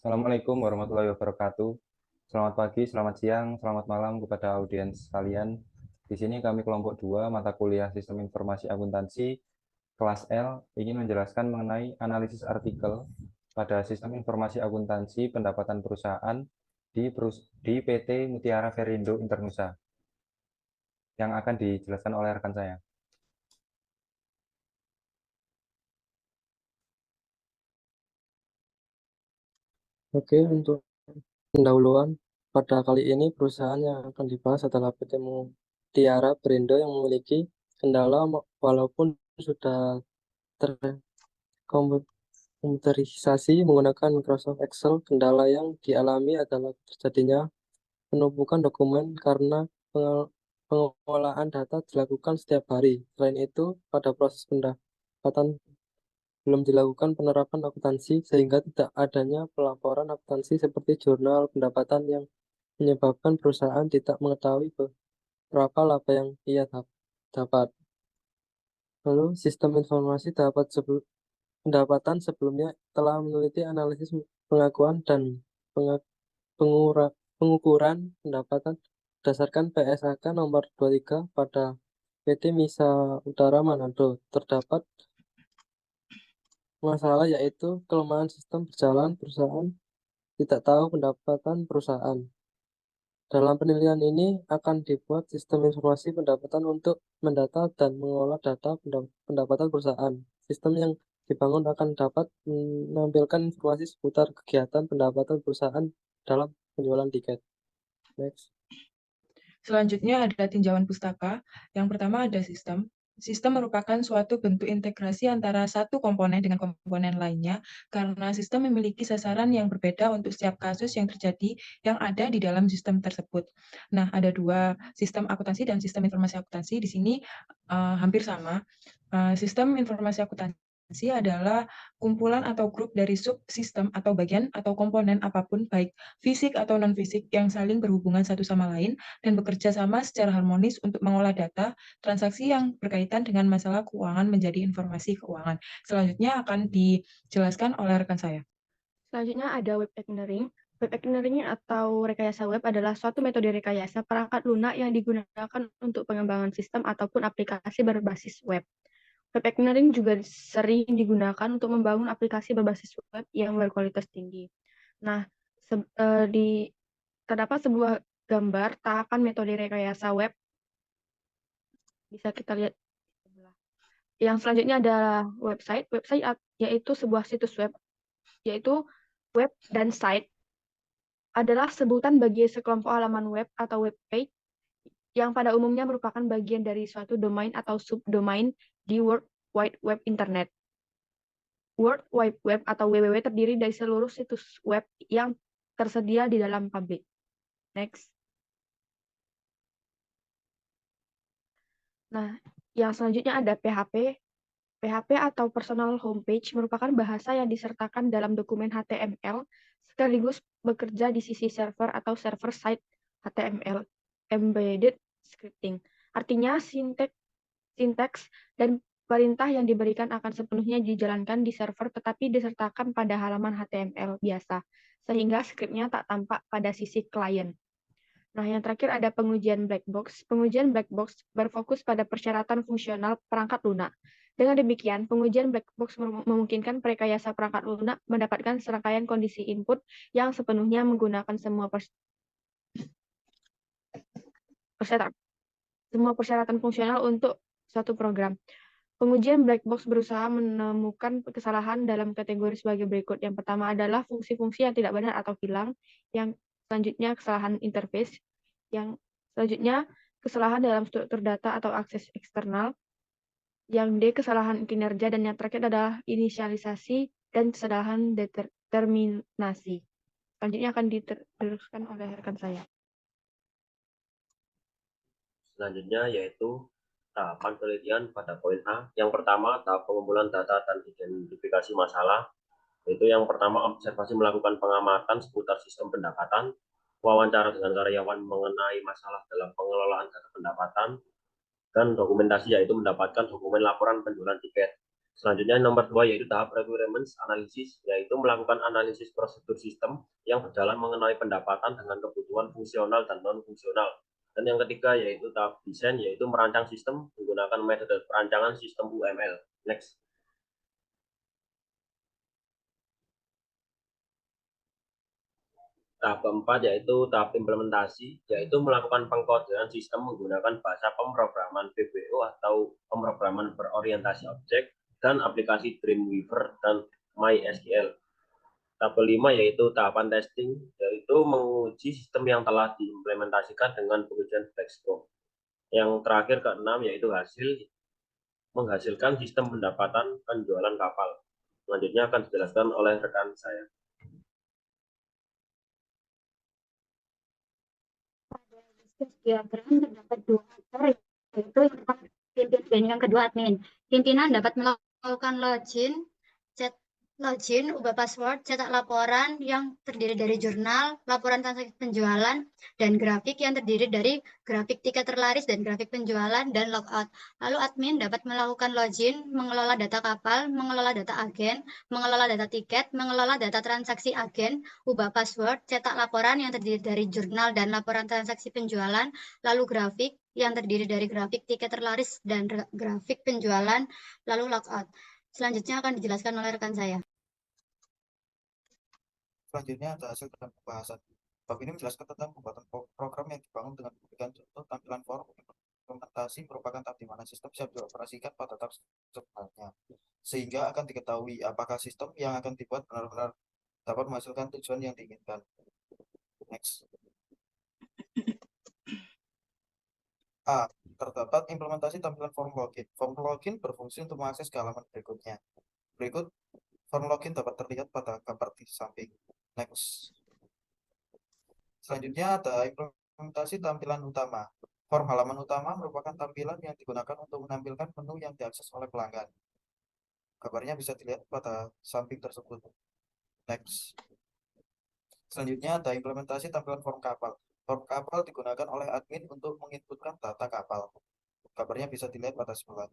Assalamualaikum warahmatullahi wabarakatuh. Selamat pagi, selamat siang, selamat malam kepada audiens sekalian. Di sini kami kelompok 2 mata kuliah Sistem Informasi Akuntansi kelas L ingin menjelaskan mengenai analisis artikel pada Sistem Informasi Akuntansi pendapatan perusahaan di PT Mutiara Verindo Internusa yang akan dijelaskan oleh rekan saya. Oke, untuk pendahuluan, pada kali ini perusahaan yang akan dibahas adalah PT Mutiara Berindo yang memiliki kendala walaupun sudah terkomputerisasi menggunakan Microsoft Excel. Kendala yang dialami adalah terjadinya penumpukan dokumen karena pengolahan data dilakukan setiap hari. Selain itu, pada proses pendapatan belum dilakukan penerapan akuntansi sehingga tidak adanya pelaporan akuntansi seperti jurnal pendapatan yang menyebabkan perusahaan tidak mengetahui berapa laba yang ia dapat. Lalu, sistem informasi pendapatan sebelumnya telah meneliti analisis pengakuan dan penga- pengukuran pendapatan berdasarkan PSAK nomor 23 pada PT Misa Utara Manado. Terdapat masalah yaitu kelemahan sistem berjalan perusahaan tidak tahu pendapatan perusahaan. Dalam penilaian ini akan dibuat sistem informasi pendapatan untuk mendata dan mengolah data pendapatan perusahaan. Sistem yang dibangun akan dapat menampilkan informasi seputar kegiatan pendapatan perusahaan dalam penjualan tiket. Next. Selanjutnya ada tinjauan pustaka. Yang pertama ada sistem. Sistem merupakan suatu bentuk integrasi antara satu komponen dengan komponen lainnya karena sistem memiliki sasaran yang berbeda untuk setiap kasus yang terjadi yang ada di dalam sistem tersebut. Nah, ada dua sistem akuntansi dan sistem informasi akuntansi. Di sini hampir sama. Sistem informasi akuntansi adalah kumpulan atau grup dari subsistem atau bagian atau komponen apapun baik fisik atau non-fisik yang saling berhubungan satu sama lain dan bekerja sama secara harmonis untuk mengolah data transaksi yang berkaitan dengan masalah keuangan menjadi informasi keuangan. Selanjutnya akan dijelaskan oleh rekan saya. Selanjutnya ada web engineering. Web engineering atau rekayasa web adalah suatu metode rekayasa perangkat lunak yang digunakan untuk pengembangan sistem ataupun aplikasi berbasis web. Web engineering juga sering digunakan untuk membangun aplikasi berbasis web yang berkualitas tinggi. Nah, terdapat sebuah gambar tahapan metode rekayasa web. Bisa kita lihat. Yang selanjutnya adalah website. Website yaitu sebuah situs web, yaitu web dan site adalah sebutan bagi sekelompok halaman web atau web page yang pada umumnya merupakan bagian dari suatu domain atau subdomain di World Wide Web Internet. World Wide Web atau WWW terdiri dari seluruh situs web yang tersedia di dalam publik. Next. Nah, yang selanjutnya ada PHP. PHP atau Personal Homepage merupakan bahasa yang disertakan dalam dokumen HTML sekaligus bekerja di sisi server atau server side HTML, embedded scripting. Artinya sinteks dan perintah yang diberikan akan sepenuhnya dijalankan di server tetapi disertakan pada halaman HTML biasa, sehingga skripnya tak tampak pada sisi klien. Nah, yang terakhir ada pengujian black box. Pengujian black box berfokus pada persyaratan fungsional perangkat lunak. Dengan demikian, pengujian black box memungkinkan rekayasa perangkat lunak mendapatkan serangkaian kondisi input yang sepenuhnya menggunakan semua persyaratan fungsional untuk suatu program. Pengujian black box berusaha menemukan kesalahan dalam kategori sebagai berikut. Yang pertama adalah fungsi-fungsi yang tidak benar atau hilang. Yang selanjutnya kesalahan interface. Yang selanjutnya kesalahan dalam struktur data atau akses eksternal. Yang D kesalahan kinerja dan yang terakhir adalah inisialisasi dan kesalahan determinasi. Selanjutnya akan diteruskan oleh rekan saya. Selanjutnya yaitu tahapan penelitian pada poin A. Yang pertama, tahap pengumpulan data dan identifikasi masalah, yaitu yang pertama observasi melakukan pengamatan seputar sistem pendapatan, wawancara dengan karyawan mengenai masalah dalam pengelolaan data pendapatan, dan dokumentasi yaitu mendapatkan dokumen laporan penjualan tiket. Selanjutnya nomor 2 yaitu tahap requirements analysis, yaitu melakukan analisis prosedur sistem yang berjalan mengenai pendapatan dengan kebutuhan fungsional dan non-fungsional. Dan yang ketiga yaitu tahap desain, yaitu merancang sistem menggunakan metode perancangan sistem UML. Next. Tahap keempat yaitu tahap implementasi, yaitu melakukan pengkodean sistem menggunakan bahasa pemrograman VBO atau pemrograman berorientasi objek dan aplikasi Dreamweaver dan MySQL. Tahap kelima yaitu tahapan testing, yaitu menguji sistem yang telah diimplementasikan dengan pengujian black box. Yang terakhir keenam yaitu menghasilkan sistem pendapatan penjualan kapal. Selanjutnya akan dijelaskan oleh rekan saya. Diagram terdapat dua aktor, yaitu pimpinan dan yang kedua admin. Pimpinan dapat melakukan login, ubah password, cetak laporan yang terdiri dari jurnal, laporan transaksi penjualan, dan grafik yang terdiri dari grafik tiket terlaris dan grafik penjualan, dan logout. Lalu admin dapat melakukan login, mengelola data kapal, mengelola data agen, mengelola data tiket, mengelola data transaksi agen, ubah password, cetak laporan yang terdiri dari jurnal dan laporan transaksi penjualan, lalu grafik yang terdiri dari grafik tiket terlaris dan grafik penjualan, lalu logout. Selanjutnya akan dijelaskan oleh rekan saya. Selanjutnya ada hasil dalam pembahasan. Bab ini menjelaskan tentang pembuatan program yang dibangun dengan memberikan contoh tampilan form. Implementasi merupakan tahap di mana sistem siap dioperasikan pada tahap sebenarnya, sehingga akan diketahui apakah sistem yang akan dibuat benar-benar dapat menghasilkan tujuan yang diinginkan. Next. A. Terdapat implementasi tampilan form login. Form login berfungsi untuk mengakses ke halaman berikutnya. Berikut form login dapat terlihat pada gambar di samping. Next. Selanjutnya ada implementasi tampilan utama. Form halaman utama merupakan tampilan yang digunakan untuk menampilkan menu yang diakses oleh pelanggan. Gambarnya bisa dilihat pada samping tersebut. Next. Selanjutnya ada implementasi tampilan form kapal. Form kapal digunakan oleh admin untuk menginputkan data kapal. Gambarnya bisa dilihat pada sebelah.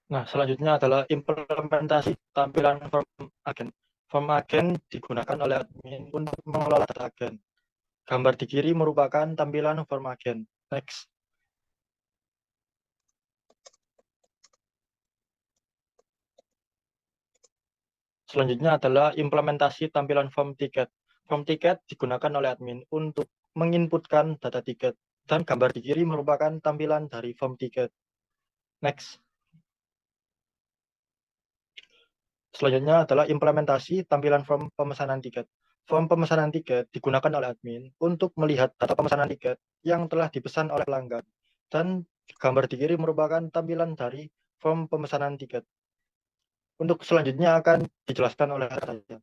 Nah, selanjutnya adalah implementasi tampilan form agen. Form agen digunakan oleh admin untuk mengelola data agen. Gambar di kiri merupakan tampilan form agen. Next. Selanjutnya adalah implementasi tampilan form tiket. Form tiket digunakan oleh admin untuk menginputkan data tiket. Dan gambar di kiri merupakan tampilan dari form tiket. Next. Selanjutnya adalah implementasi tampilan form pemesanan tiket. Form pemesanan tiket digunakan oleh admin untuk melihat data pemesanan tiket yang telah dipesan oleh pelanggan. Dan gambar di kiri merupakan tampilan dari form pemesanan tiket. Untuk selanjutnya akan dijelaskan oleh saya.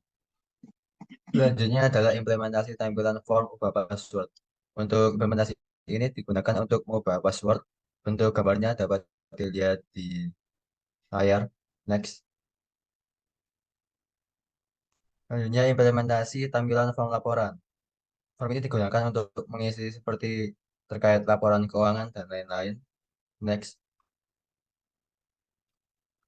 Selanjutnya adalah implementasi tampilan form ubah password. Untuk implementasi ini digunakan untuk mengubah password. Bentuk gambarnya dapat dilihat di layar. Next. Selanjutnya implementasi tampilan form laporan. Form ini digunakan untuk mengisi seperti terkait laporan keuangan dan lain-lain. Next.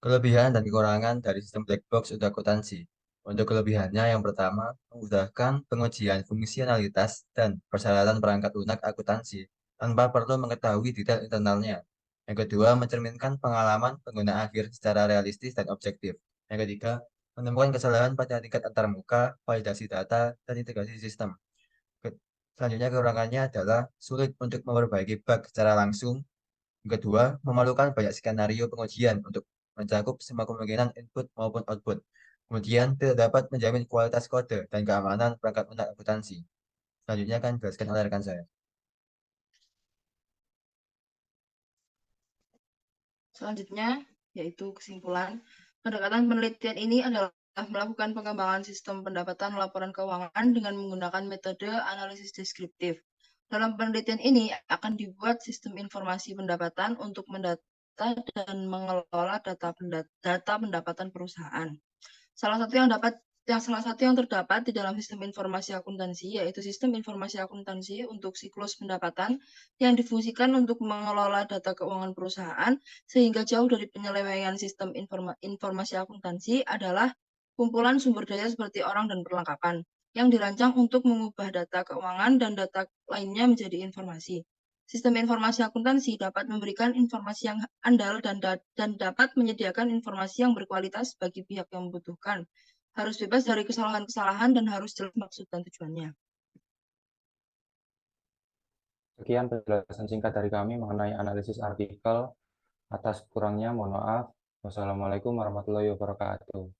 Kelebihan dan kekurangan dari sistem black box untuk akuntansi. Untuk kelebihannya yang pertama, memudahkan pengujian fungsionalitas dan persyaratan perangkat lunak akuntansi tanpa perlu mengetahui detail internalnya. Yang kedua, mencerminkan pengalaman pengguna akhir secara realistis dan objektif. Yang ketiga, menemukan kesalahan pada tingkat antarmuka, validasi data, dan integrasi sistem. Selanjutnya, kekurangannya adalah sulit untuk memperbaiki bug secara langsung. Yang kedua, memerlukan banyak skenario pengujian untuk mencakup semua kemungkinan input maupun output. Kemudian, tidak dapat menjamin kualitas kode dan keamanan perangkat lunak akuntansi. Selanjutnya akan dijelaskan oleh rekan saya. Selanjutnya, yaitu kesimpulan. Pendekatan penelitian ini adalah melakukan pengembangan sistem pendapatan laporan keuangan dengan menggunakan metode analisis deskriptif. Dalam penelitian ini akan dibuat sistem informasi pendapatan untuk mendata dan mengelola data pendapatan perusahaan. Salah satu yang dapat salah satu yang terdapat di dalam sistem informasi akuntansi, yaitu sistem informasi akuntansi untuk siklus pendapatan yang difungsikan untuk mengelola data keuangan perusahaan, sehingga jauh dari penyelewengan sistem informasi akuntansi adalah kumpulan sumber daya seperti orang dan perlengkapan, yang dirancang untuk mengubah data keuangan dan data lainnya menjadi informasi. Sistem informasi akuntansi dapat memberikan informasi yang andal dan dapat menyediakan informasi yang berkualitas bagi pihak yang membutuhkan. Harus bebas dari kesalahan-kesalahan dan harus jelas maksud dan tujuannya. Sekian penjelasan singkat dari kami mengenai analisis artikel. Atas kurangnya mohon maaf. Wassalamualaikum warahmatullahi wabarakatuh.